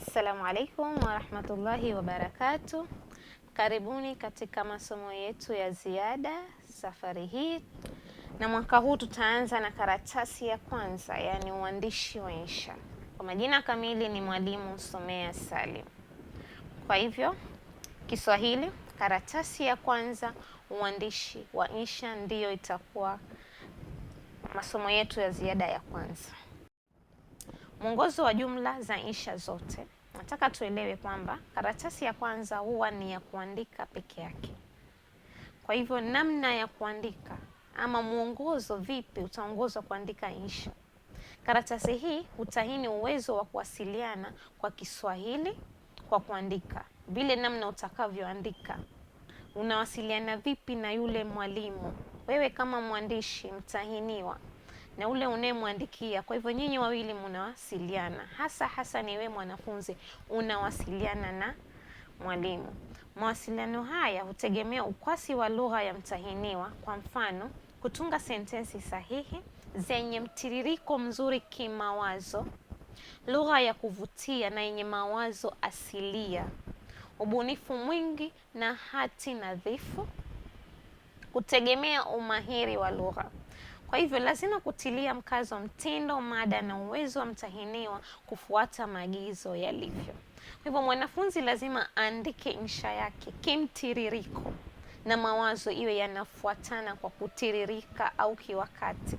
Assalamu alaikum warahmatullahi wabarakatuh. Karibuni katika masomo yetu ya ziada safari hii, na mwaka huu tutaanza na karatasi ya kwanza, yani uandishi wa insha. Kwa majina kamili ni Mwalimu Sumea Salim. Kwa hivyo Kiswahili, karatasi ya kwanza, uandishi wa insha, ndiyo itakuwa masomo yetu ya ziada ya kwanza. Mwongozo wa jumla za insha zote. Nataka tuelewe kwamba karatasi ya kwanza huwa ni ya kuandika peke yake. Kwa hivyo namna ya kuandika ama mwongozo vipi utaongozwa kuandika insha. Karatasi hii hutahini uwezo wa kuwasiliana kwa Kiswahili kwa kuandika. Vile namna utakavyoandika. Unawasiliana vipi na yule mwalimu? Wewe kama mwandishi mtahiniwa na ule unayemwandikia. Kwa hivyo nyinyi wawili mnawasiliana. Hasa ni wewe mwanafunzi unawasiliana na mwalimu. Mawasiliano haya hutegemea ukwasi wa lugha ya mtahiniwa. Kwa mfano, kutunga sentensi sahihi zenye mtiririko mzuri kimawazo, lugha ya kuvutia na yenye mawazo asilia, ubunifu mwingi na hati nadhifu, kutegemea umahiri wa lugha. Kwa hivyo lazima kutilia mkazo mtindo, mada na uwezo wa mtahiniwa kufuata maagizo yalivyo. Kwa hivyo mwanafunzi lazima aandike insha yake kimtiririko na mawazo iwe yanafuatana kwa kutiririka au kiwakati.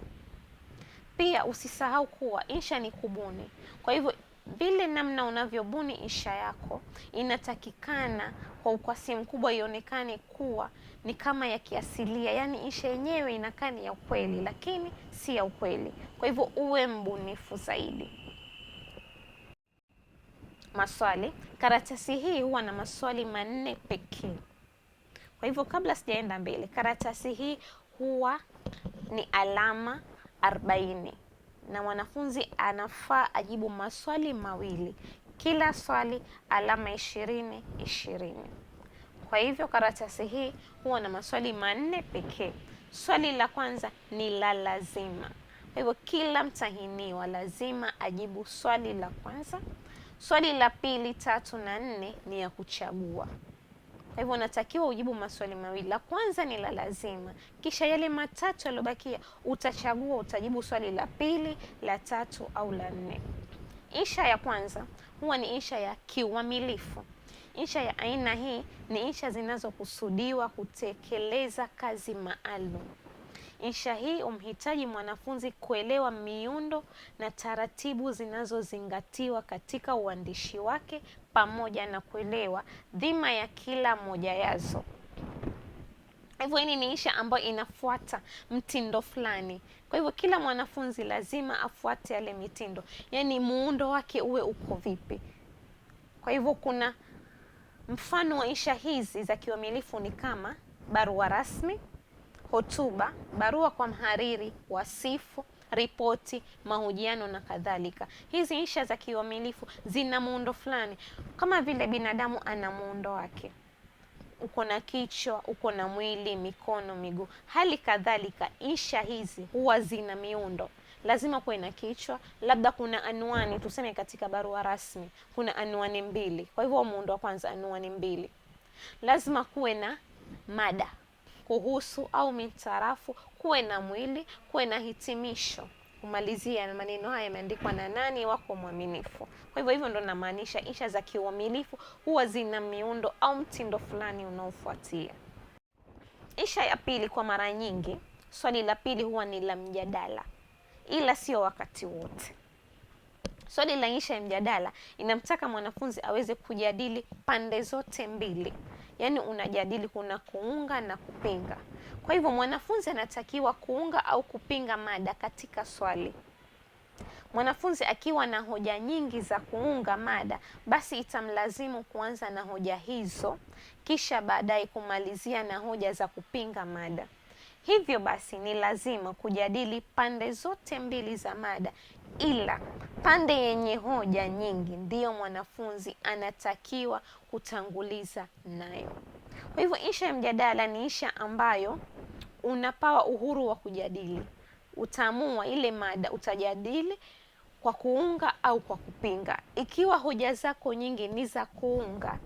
Pia usisahau kuwa insha ni kubuni. Kwa hivyo vile namna unavyobuni insha yako inatakikana kwa ukwasi mkubwa ionekane kuwa ni kama ya kiasilia, yani insha yenyewe inakaa ni ya ukweli lakini si ya ukweli. Kwa hivyo uwe mbunifu zaidi. Maswali. Karatasi hii huwa na maswali 4 pekee. Kwa hivyo kabla sijaenda mbele, karatasi hii huwa ni alama 40 na mwanafunzi anafaa ajibu maswali 2. Kila swali alama 20. Kwa hivyo karatasi hii huwa na maswali 4 pekee. Swali la kwanza ni la lazima. Kwa hivyo kila mtahiniwa lazima ajibu swali la kwanza. Swali la pili, 3 na 4 ni ya kuchagua. Kwa hivyo unatakiwa ujibu maswali 2. La kwanza ni la lazima, kisha yale 3 yaliyobakia utachagua, utajibu swali la pili, la 3 au la 4. Insha ya kwanza huwa ni insha ya kiuamilifu. Insha ya aina hii ni insha zinazokusudiwa kutekeleza kazi maalum. Insha hii umhitaji mwanafunzi kuelewa miundo na taratibu zinazozingatiwa katika uandishi wake pamoja na kuelewa dhima ya kila moja yazo. Hivyo hii ni insha ambayo inafuata mtindo fulani. Kwa hivyo kila mwanafunzi lazima afuate yale mitindo. Yani muundo wake uwe uko vipi. Kwa hivyo kuna mfano wa insha hizi za kiuamilifu ni kama barua rasmi, hotuba, barua kwa mhariri, wasifu, ripoti, mahojiano na kadhalika. Hizi insha za kiuamilifu zina muundo fulani. Kama vile binadamu ana muundo wake. Uko na kichwa, uko na mwili, mikono, miguu. Hali kadhalika insha hizi huwa zina miundo. Lazima kuwe na kichwa, labda kuna anwani, tuseme katika barua rasmi kuna anwani 2. Kwa hivyo muundo wa kwanza anwani 2. Lazima kuwe na mada kuhusu au mitarafu, kuwe na mwili, kuwe na hitimisho. Kumalizia na maneno haya yameandikwa na nani wako mwaminifu. Kwa hivyo ndo namaanisha insha za kiuamilifu huwa zina miundo au mtindo fulani unaofuatia. Insha ya pili, kwa mara nyingi swali la pili huwa ni la mjadala, ila sio wakati wote. Swali la insha ya mjadala inamtaka mwanafunzi aweze kujadili pande zote mbili. Yani unajadili, kuna kuunga na kupinga. Kwa hivyo mwanafunzi anatakiwa kuunga au kupinga mada katika swali. Mwanafunzi akiwa na hoja nyingi za kuunga mada, basi itamlazimu kuanza na hoja hizo, kisha baadaye kumalizia na hoja za kupinga mada. Hivyo basi ni lazima kujadili pande zote mbili za mada, ila pande yenye hoja nyingi ndiyo mwanafunzi anatakiwa kutanguliza nayo. Kwa hivyo insha ya mjadala ni insha ambayo unapawa uhuru wa kujadili. Utaamua ile mada utajadili kwa kuunga au kwa kupinga. Ikiwa hoja zako nyingi ni za kuunga,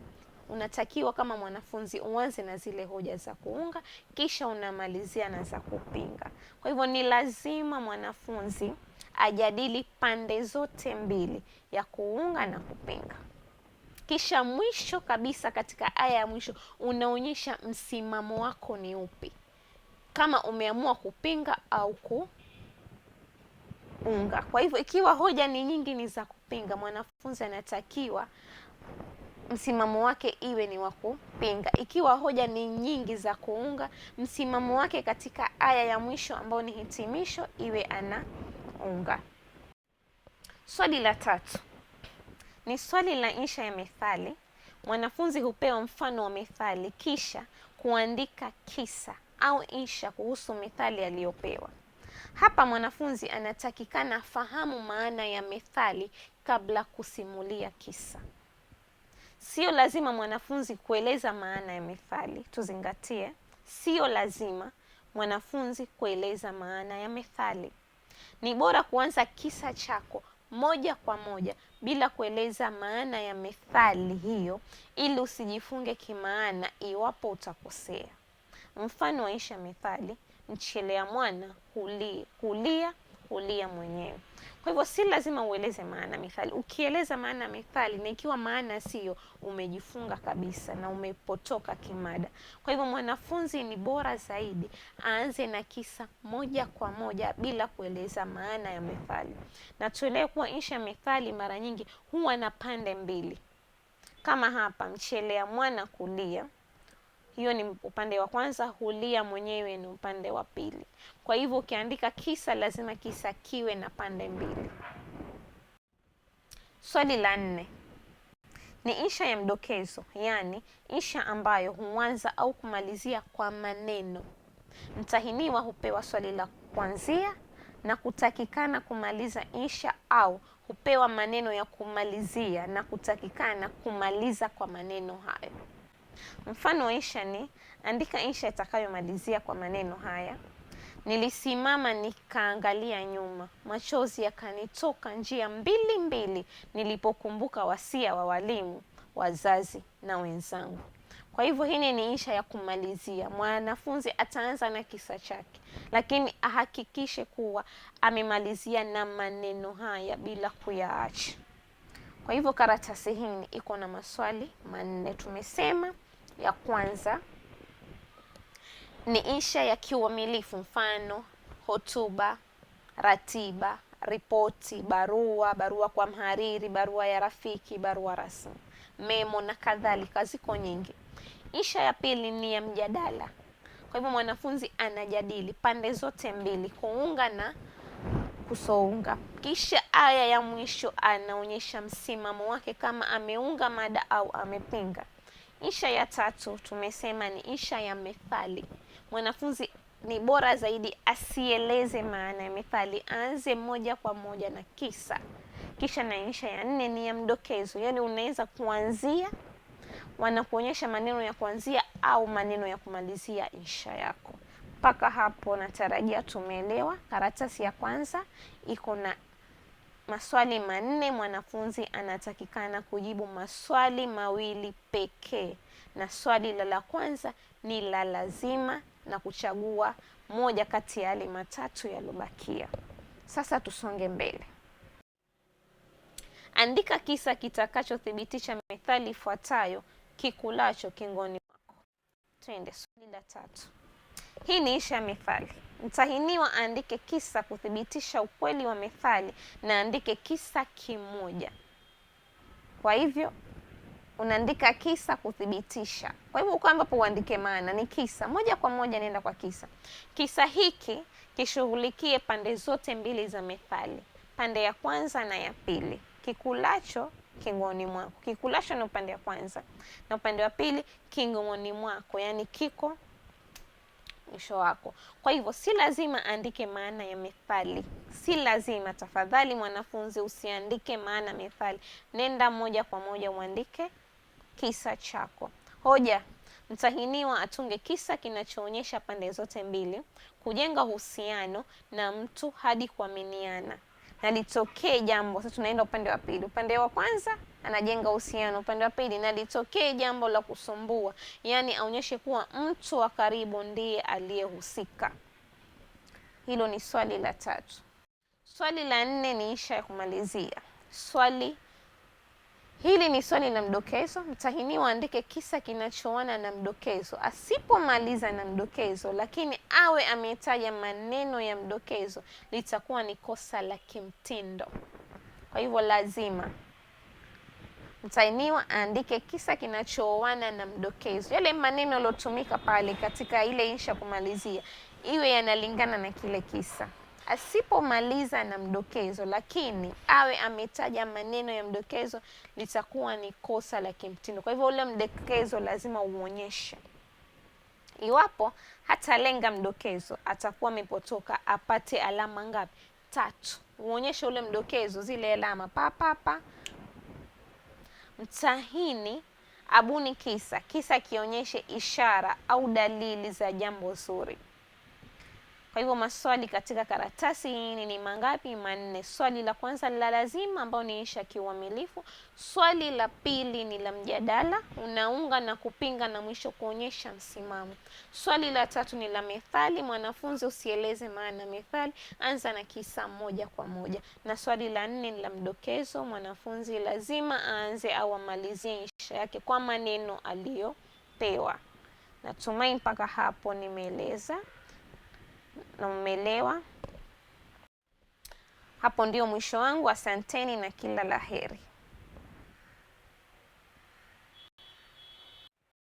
unatakiwa kama mwanafunzi uanze na zile hoja za kuunga, kisha unamalizia na za kupinga. Kwa hivyo ni lazima mwanafunzi ajadili pande zote mbili, ya kuunga na kupinga. Kisha mwisho kabisa, katika aya ya mwisho, unaonyesha msimamo wako ni upi, kama umeamua kupinga au kuunga. Kwa hivyo ikiwa hoja ni nyingi ni za kupinga, mwanafunzi anatakiwa msimamo wake iwe ni wa kupinga. Ikiwa hoja ni nyingi za kuunga, msimamo wake katika aya ya mwisho ambao ni hitimisho iwe anaunga. Swali la 3 ni swali la insha ya methali. Mwanafunzi hupewa mfano wa methali kisha kuandika kisa au insha kuhusu methali aliyopewa. Hapa mwanafunzi anatakikana fahamu maana ya methali kabla kusimulia kisa. Sio lazima mwanafunzi kueleza maana ya methali. Tuzingatie, sio lazima mwanafunzi kueleza maana ya methali. Ni bora kuanza kisa chako moja kwa moja bila kueleza maana ya methali hiyo, ili usijifunge kimaana iwapo utakosea. Mfano wa insha methali: mchelea mwana hulia mwenyewe. Kwa hivyo si lazima ueleze maana methali. Ukieleza maana methali na ikiwa maana sio, umejifunga kabisa na umepotoka kimada. Kwa hivyo mwanafunzi ni bora zaidi aanze na kisa moja kwa moja bila kueleza maana ya methali. Na tuelewe kuwa insha methali mara nyingi huwa na pande mbili. Kama hapa, mchelea mwana kulia, hiyo ni upande wa kwanza, hulia mwenyewe ni upande wa pili. Kwa hivyo ukiandika kisa, lazima kisa kiwe na pande mbili. Swali la 4 ni insha ya mdokezo, yaani insha ambayo huanza au kumalizia kwa maneno. Mtahiniwa hupewa swali la kuanzia na kutakikana kumaliza insha, au hupewa maneno ya kumalizia na kutakikana kumaliza kwa maneno hayo. Mfano wa insha ni: andika insha itakayomalizia kwa maneno haya: nilisimama nikaangalia nyuma, machozi yakanitoka njia mbili mbili, nilipokumbuka wasia wa walimu, wazazi na wenzangu. Kwa hivyo hii ni insha ya kumalizia. Mwanafunzi ataanza na kisa chake, lakini ahakikishe kuwa amemalizia na maneno haya bila kuyaacha. Kwa hivyo karatasi hii iko na maswali 4. Tumesema ya kwanza ni insha ya kiuamilifu, mfano hotuba, ratiba, ripoti, barua kwa mhariri, barua ya rafiki, barua rasmi, memo na kadhalika. Ziko nyingi. Insha ya pili ni ya mjadala. Kwa hivyo mwanafunzi anajadili pande zote mbili, kuunga na kusounga. Kisha aya ya mwisho anaonyesha msimamo wake, kama ameunga mada au amepinga. Insha ya 3 tumesema ni insha ya methali. Mwanafunzi ni bora zaidi asieleze maana ya methali, aanze moja kwa moja na kisa. Kisha na insha ya 4 ni ya mdokezo, yaani unaweza kuanzia, wanakuonyesha maneno ya kuanzia au maneno ya kumalizia insha yako. Mpaka hapo natarajia tumeelewa. Karatasi ya kwanza iko na maswali 4. Mwanafunzi anatakikana kujibu maswali 2 pekee, na swali la kwanza ni la lazima na kuchagua moja kati ya yale 3 yalobakia. Sasa tusonge mbele. Andika kisa kitakachothibitisha methali ifuatayo: kikulacho kingoni mwako. Twende swali la 3. Hii ni insha ya methali. Mtahiniwa aandike kisa kuthibitisha ukweli wa methali na andike kisa kimoja. Kwa hivyo unaandika kisa kuthibitisha. Kwa hivyo uko ambapo uandike maana ni kisa, moja kwa moja nenda kwa kisa. Kisa hiki kishughulikie pande zote mbili za methali, pande ya kwanza na ya pili. Kikulacho kingoni mwako. Kikulacho ni upande wa kwanza, na upande wa pili kingoni mwako, yani kiko mwisho wako. Kwa hivyo si lazima andike maana ya methali. Si lazima. Tafadhali mwanafunzi usiandike maana methali. Nenda moja kwa moja uandike kisa chako. Hoja: mtahiniwa atunge kisa kinachoonyesha pande zote mbili, kujenga uhusiano na mtu hadi kuaminiana. na litokee jambo. Sasa tunaenda upande wa pili. Upande wa kwanza anajenga uhusiano, upande wa pili na litokee jambo la kusumbua, yaani aonyeshe kuwa mtu wa karibu ndiye aliyehusika. Hilo ni swali la 3. Swali la 4 ni insha ya kumalizia. Swali hili ni swali la mdokezo. Mtahiniwa aandike kisa kinachoana na mdokezo. Asipomaliza na mdokezo lakini awe ametaja maneno ya mdokezo, litakuwa ni kosa la kimtindo. Kwa hivyo lazima mtahiniwa aandike kisa kinachoana na mdokezo. Yale maneno yaliyotumika pale katika ile insha kumalizia iwe yanalingana na kile kisa. Asipomaliza na mdokezo lakini awe ametaja maneno ya mdokezo, litakuwa ni kosa la kimtindo. Kwa hivyo ule mdokezo lazima uonyeshe. Iwapo hatalenga mdokezo, atakuwa amepotoka, apate alama ngapi? 3. Uonyeshe ule mdokezo, zile alama pa. Mtahini abuni kisa kionyeshe ishara au dalili za jambo zuri. Kwa hivyo maswali katika karatasi hii ni mangapi? 4. Swali la kwanza la lazima ambao ni insha kiuamilifu. Swali la pili ni la mjadala, unaunga na kupinga na mwisho kuonyesha msimamo. Swali la 3 ni la methali, mwanafunzi usieleze maana methali, anza na kisa moja kwa moja. Na swali la 4 ni la mdokezo, mwanafunzi lazima aanze au amalizie insha yake kwa maneno aliyopewa. Natumai mpaka hapo nimeeleza na umeelewa. Hapo ndio mwisho wangu. Asanteni na kila laheri.